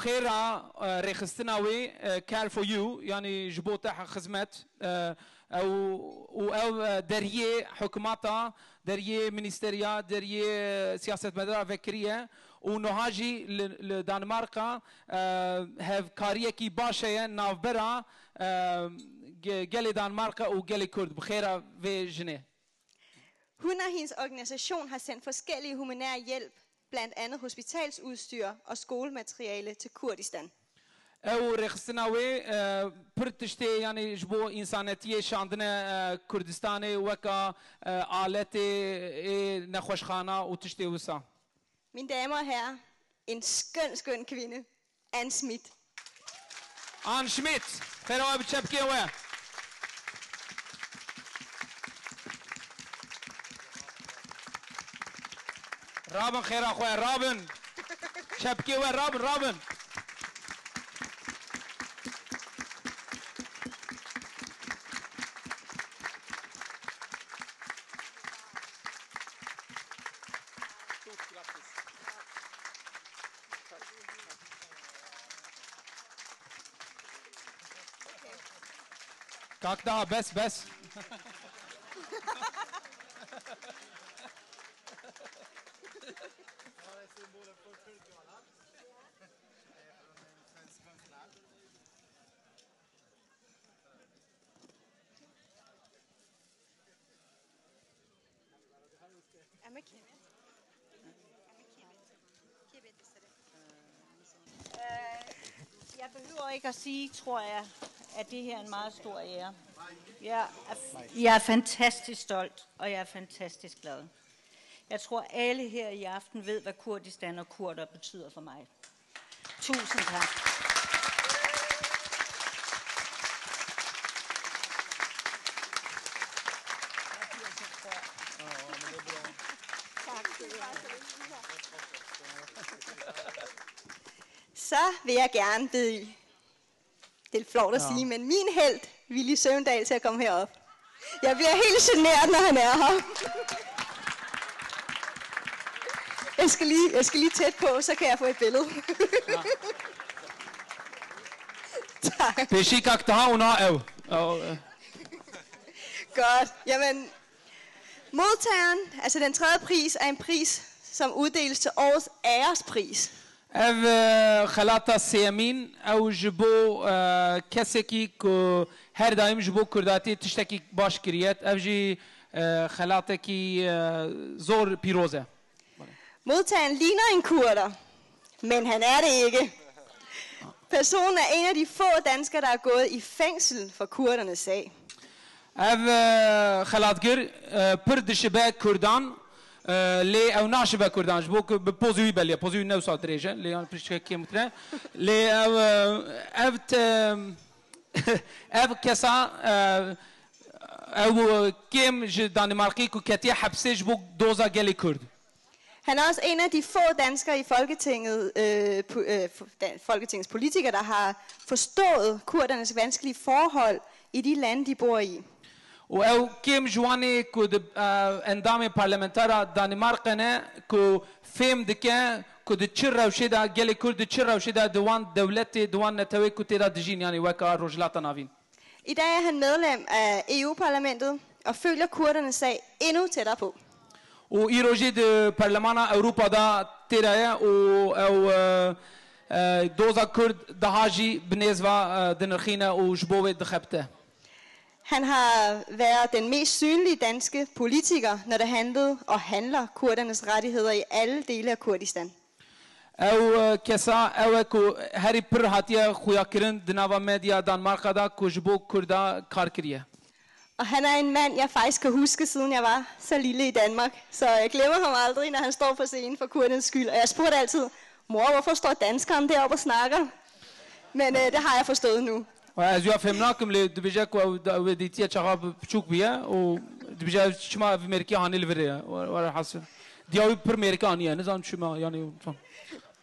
بخيرة رخصتناوي care for you يعني جبوتها خدمات أو دريه حكوماتها دريه منستريا دريه سياسة مدارة فكرية ونهاجي لدنمارك هاف كاريه كي باشا نافبرا جالي دنمارك وجالي كرد بخيرة في جنيه. Hun og hendes organisation har sendt forskellige humanitære hjælp, blandt andet hospitalsudstyr og skolemateriale til Kurdistan. او رخصتناوي برتشتي يعني جبو انسانيتيه شاندنا كردستاني وكا آلتي نخوشخانه وتشتي وسا. Mine damer og herrer, en skøn kvinde, Ann Schmidt. Ann Schmidt, خير بتشبكي وين؟ رابن خير اخويا رابن شبكي وين رابن Как да, без. Jeg behøver ikke at sige, tror jeg, at det her er en meget stor ære. Jeg er fantastisk stolt, og jeg er fantastisk glad. Jeg tror, alle her i aften ved, hvad Kurdistan og kurder betyder for mig. Tusind tak. Så vil jeg gerne byde, det er flot at sige, men min helt, Willy Søvndal, til at komme herop. Jeg bliver helt genert, når han er her. Jeg skal lige tæt på, så kan jeg få et billede. Tak. Godt. Jamen, modtageren, altså den tredje pris, er en pris, som uddeles til årets ærespris. اف خلاطة سيامين او جبو كسكي كو هر دايم جبو كرداتي تشتكي باش كريات اف جي خلاطة كي زور بيروزة. Modtageren ligner en kurder, men han er det ikke. Personen er en af de få danskere, der er gået i fængsel for kurdernes sag. اف خلاطجر برد شباب كردان لي او ناشبه كردان جبوك ببوزيوي باليا بوزيوي نوسا دريجه لي انا بريشكا كيمترا لي افت اف كسا او كيم دانماركي كو كاتيا حبسه جبوك دوزا جالي كرد. Han er også en af de få danskere i Folketingets politikere, der har forstået kurdernes vanskelige forhold i de lande, de bor i. او كيم جواني كود اندامي بارلمنتارا دنماركنا كو فيم دكا كود تشرا وشدا قال كرد تشرا وشدا دوان دولتي دوان نتوي كوتيرا دجين يعني وكا رجلاتا نافين. I dag er han medlem af EU-parlamentet og følger kurdernes sag endnu tættere på. و ايروجي دو برلمان اوروبا دا تيرايا او دوزا كرد دهاجي بنزفا دنرخينا وجبوه دخبته. Han har været den mest synlige danske politiker, når det handlede og handler kurdernes rettigheder i alle dele af Kurdistan. او كسا او كو هاري بر هاتيا خويا كرن دناوا ميديا دنمارك دا كوجبو كردا كاركريه. Og han er en mand, jeg faktisk kan huske, siden jeg var så lille i Danmark. Så jeg glemmer ham aldrig, når han står på scenen for kurdernes skyld. Og jeg spurgte altid, mor, hvorfor står danskeren deroppe og snakker? Men det har jeg forstået nu. از يا فهمناكم اللي دبجاك وديتيا شغاب بشوك بيا ودبجا شما في امريكا هاني الفريا ولا حاسس دياوي برميريكانيا نزان شما يعني.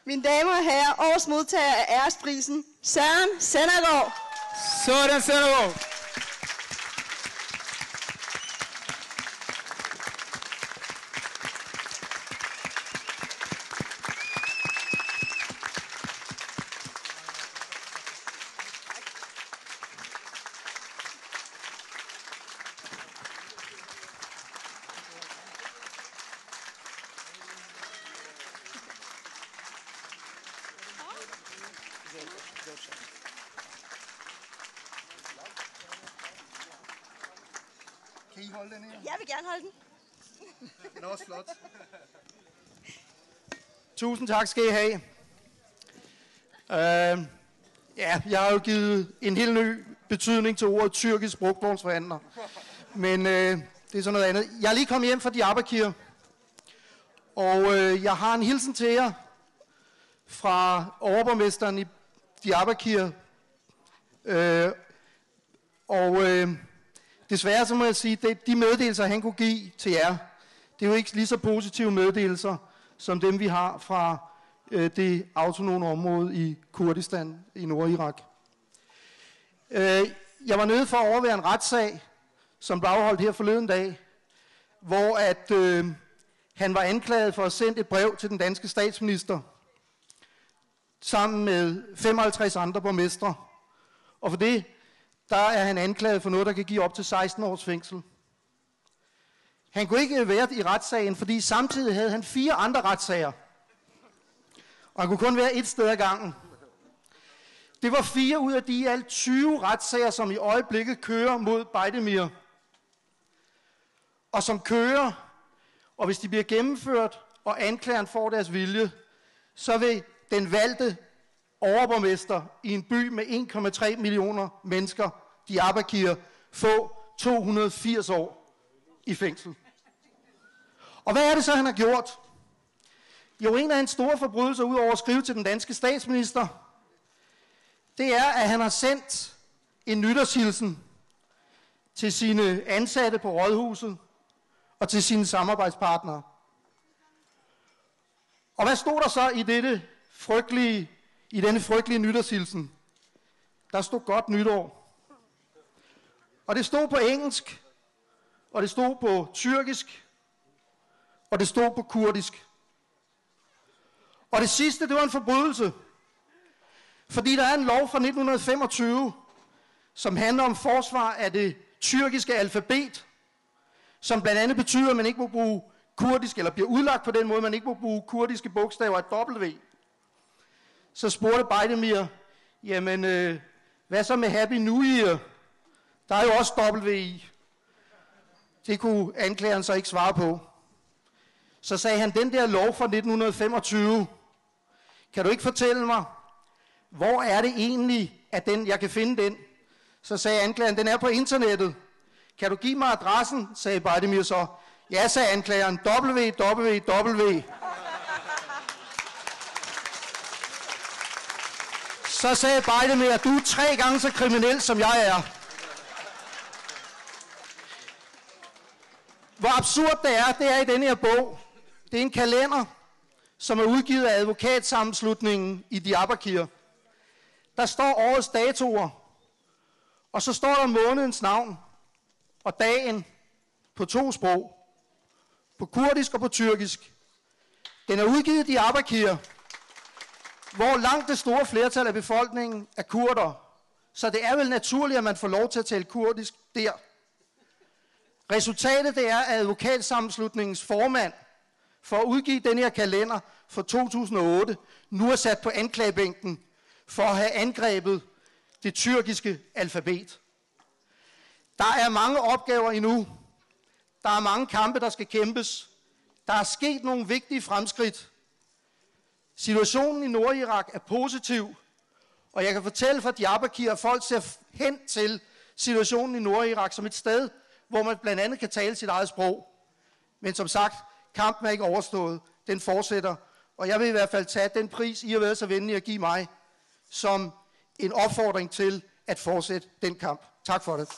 Mine damer og herrer, årets modtager af æresprisen, Søren Søndergaard. Søren Søndergaard. Kan I holde den her? Jeg vil gerne holde den. Den er også flot. Tusind tak skal I have. Ja, jeg har jo givet en helt ny betydning til ordet tyrkisk brugtvognsforhandler. Men det er sådan noget andet. Jeg er lige kommet hjem fra Diyarbakir. Og jeg har en hilsen til jer fra overborgmesteren i Diyarbakir. Desværre så må jeg sige, at de meddelelser, han kunne give til jer, det er jo ikke lige så positive meddelelser, som dem vi har fra det autonome område i Kurdistan i Nordirak. Jeg var nede for at overvære en retssag, som blev afholdt her forleden dag, hvor han var anklaget for at have sendt et brev til den danske statsminister, sammen med 55 andre borgmestre. Og for det, der er han anklaget for noget, der kan give op til 16 års fængsel. Han kunne ikke være i retssagen, fordi samtidig havde han 4 andre retssager. Og han kunne kun være et sted ad gangen. Det var 4 ud af de i alt 20 retssager, som i øjeblikket kører mod Baydemir. Og som kører, og hvis de bliver gennemført, og anklageren får deres vilje, så vil den valgte overborgmester i en by med 1,3 millioner mennesker, Diyarbakir, få 280 år i fængsel. Og hvad er det så, han har gjort? Jo, en af hans store forbrydelser, udover at skrive til den danske statsminister, det er, at han har sendt en nytårshilsen til sine ansatte på rådhuset og til sine samarbejdspartnere. Og hvad stod der så i denne frygtelige nytårshilsen? Der stod godt nytår. Og det stod på engelsk, og det stod på tyrkisk, og det stod på kurdisk. Og det sidste, det var en forbrydelse. Fordi der er en lov fra 1925, som handler om forsvar af det tyrkiske alfabet, som blandt andet betyder, at man ikke må bruge kurdisk, eller bliver udlagt på den måde, man ikke må bruge kurdiske bogstaver af W. Så spurgte Baydemir, jamen, hvad så med Happy New Year? Der er jo også W i. Det kunne anklageren så ikke svare på. Så sagde han, den der lov fra 1925, kan du ikke fortælle mig, hvor er det egentlig, at jeg kan finde den? Så sagde anklageren, den er på internettet. Kan du give mig adressen? Sagde Baydemir så. Ja, sagde anklageren, www. Så sagde Baydemir, du er 3 gange så kriminel, som jeg er. Hvor absurd det er i denne her bog. Det er en kalender, som er udgivet af advokatsammenslutningen i Diyarbakir. Der står årets datoer, og så står der månedens navn og dagen på 2 sprog. På kurdisk og på tyrkisk. Den er udgivet i Diyarbakir, hvor langt det store flertal af befolkningen er kurder. Så det er vel naturligt, at man får lov til at tale kurdisk der. Resultatet det er, at advokatsammenslutningens formand for at udgive den her kalender for 2008 nu er sat på anklagebænken for at have angrebet det tyrkiske alfabet. Der er mange opgaver endnu. Der er mange kampe, der skal kæmpes. Der er sket nogle vigtige fremskridt. Situationen i Nordirak er positiv, og jeg kan fortælle fra Diyarbakir, at folk ser hen til situationen i Nordirak som et sted, hvor man blandt andet kan tale sit eget sprog. Men som sagt, kampen er ikke overstået. Den fortsætter, og jeg vil i hvert fald tage den pris, I har været så venlige at give mig, som en opfordring til at fortsætte den kamp. Tak for det.